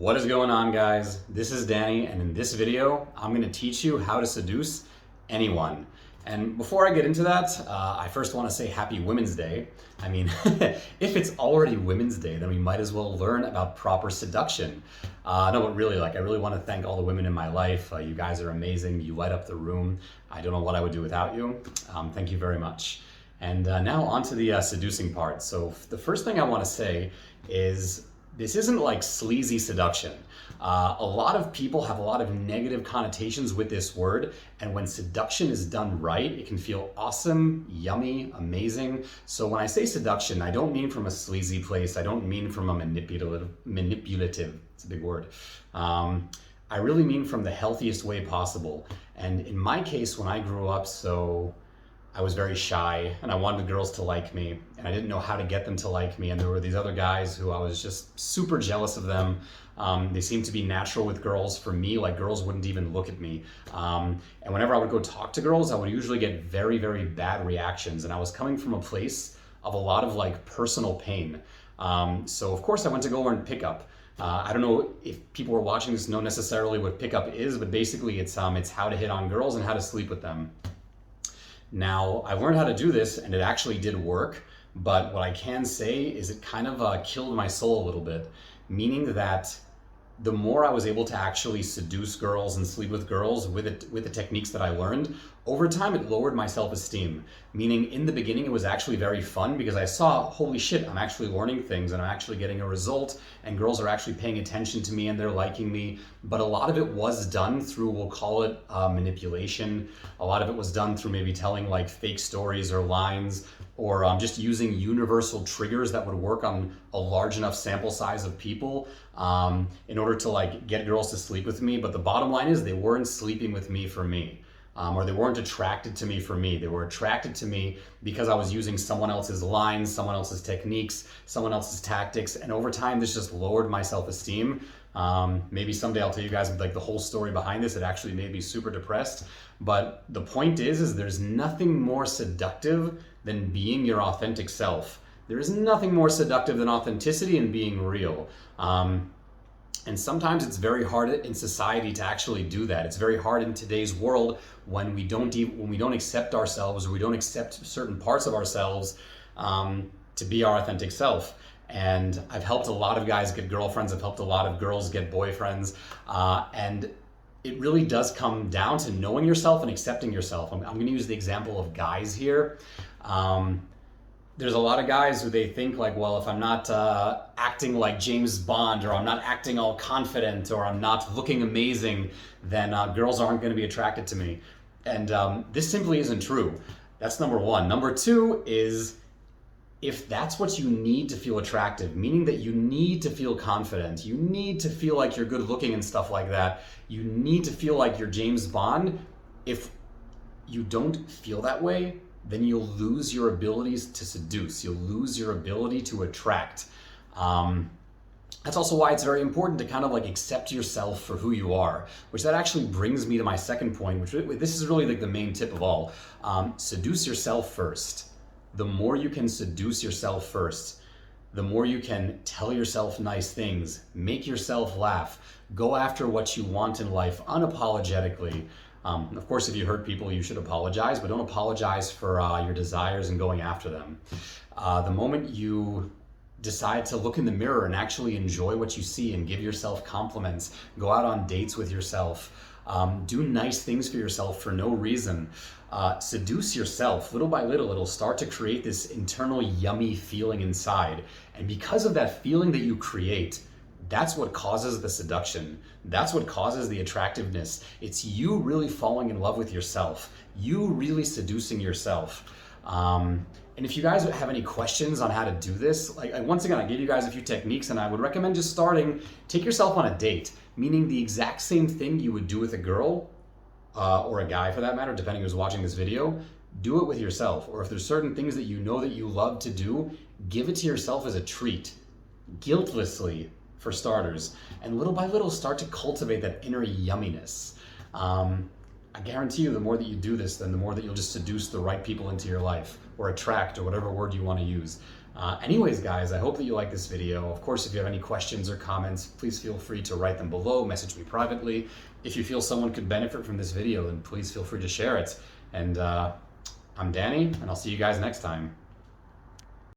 What is going on, guys? This is Danny, and in this video, I'm going to teach you how to seduce anyone. And before I get into that, I first want to say Happy Women's Day. I mean, if it's already Women's Day, then we might as well learn about proper seduction. No, but really, I really want to thank all the women in my life. You guys are amazing. You light up the room. I don't know what I would do without you. Thank you very much. And now on to the seducing part. So the first thing I want to say is this isn't like sleazy seduction. A lot of people have a lot of negative connotations with this word, and when seduction is done right, it can feel awesome, yummy, amazing. So when I say seduction, I don't mean from a sleazy place. I don't mean from a manipulative, it's a big word. I really mean from the healthiest way possible. And in my case, when I grew up, I was very shy and I wanted girls to like me, and I didn't know how to get them to like me. And there were these other guys who I was just super jealous of them. They seemed to be natural with girls. For me, like, girls wouldn't even look at me. And whenever I would go talk to girls, I would usually get very, very bad reactions. And I was coming from a place of a lot of personal pain. So of course I went to go learn pickup. I don't know if people who are watching this know necessarily what pickup is, but basically it's how to hit on girls and how to sleep with them. Now, I learned how to do this, and it actually did work, but what I can say is it kind of killed my soul a little bit, meaning that the more I was able to actually seduce girls and sleep with girls with the techniques that I learned, over time it lowered my self-esteem. Meaning, in the beginning it was actually very fun because I saw, holy shit, I'm actually learning things and I'm actually getting a result, and girls are actually paying attention to me and they're liking me. But a lot of it was done through, we'll call it manipulation. A lot of it was done through maybe telling fake stories or lines, or just using universal triggers that would work on a large enough sample size of people in order to get girls to sleep with me. But the bottom line is they weren't sleeping with me for me, or they weren't attracted to me for me. They were attracted to me because I was using someone else's lines, someone else's techniques, someone else's tactics, and over time this just lowered my self-esteem. Maybe someday I'll tell you guys the whole story behind this. It actually made me super depressed. But the point is there's nothing more seductive than being your authentic self. There is nothing more seductive than authenticity and being real. And sometimes it's very hard in society to actually do that. It's very hard in today's world when we don't accept ourselves, or we don't accept certain parts of ourselves to be our authentic self. And I've helped a lot of guys get girlfriends. I've helped a lot of girls get boyfriends. And it really does come down to knowing yourself and accepting yourself. I'm going to use the example of guys here. There's a lot of guys who they think well, if I'm not acting like James Bond, or I'm not acting all confident, or I'm not looking amazing, then girls aren't going to be attracted to me. And this simply isn't true. That's number one. Number two is, if that's what you need to feel attractive, meaning that you need to feel confident, you need to feel like you're good looking and stuff like that, you need to feel like you're James Bond, if you don't feel that way, then you'll lose your abilities to seduce. You'll lose your ability to attract. That's also why it's very important to kind of accept yourself for who you are, which that actually brings me to my second point, which this is really the main tip of all. Seduce yourself first. The more you can seduce yourself first, the more you can tell yourself nice things, make yourself laugh, go after what you want in life unapologetically. Of course, if you hurt people, you should apologize, but don't apologize for your desires and going after them. The moment you decide to look in the mirror and actually enjoy what you see and give yourself compliments, go out on dates with yourself, do nice things for yourself for no reason, seduce yourself little by little, it'll start to create this internal yummy feeling inside. And because of that feeling that you create, that's what causes the seduction. That's what causes the attractiveness. It's you really falling in love with yourself, you really seducing yourself. And if you guys have any questions on how to do this, once again, I gave you guys a few techniques, and I would recommend just starting, take yourself on a date, meaning the exact same thing you would do with a girl, or a guy for that matter, depending who's watching this video. Do it with yourself. Or if there's certain things that you know that you love to do, give it to yourself as a treat, guiltlessly, for starters, and little by little start to cultivate that inner yumminess. I guarantee you, the more that you do this, then the more that you'll just seduce the right people into your life, or attract, or whatever word you want to use. Anyways, guys, I hope that you like this video. Of course, if you have any questions or comments, please feel free to write them below, message me privately. If you feel someone could benefit from this video, then please feel free to share it. And I'm Danny, and I'll see you guys next time.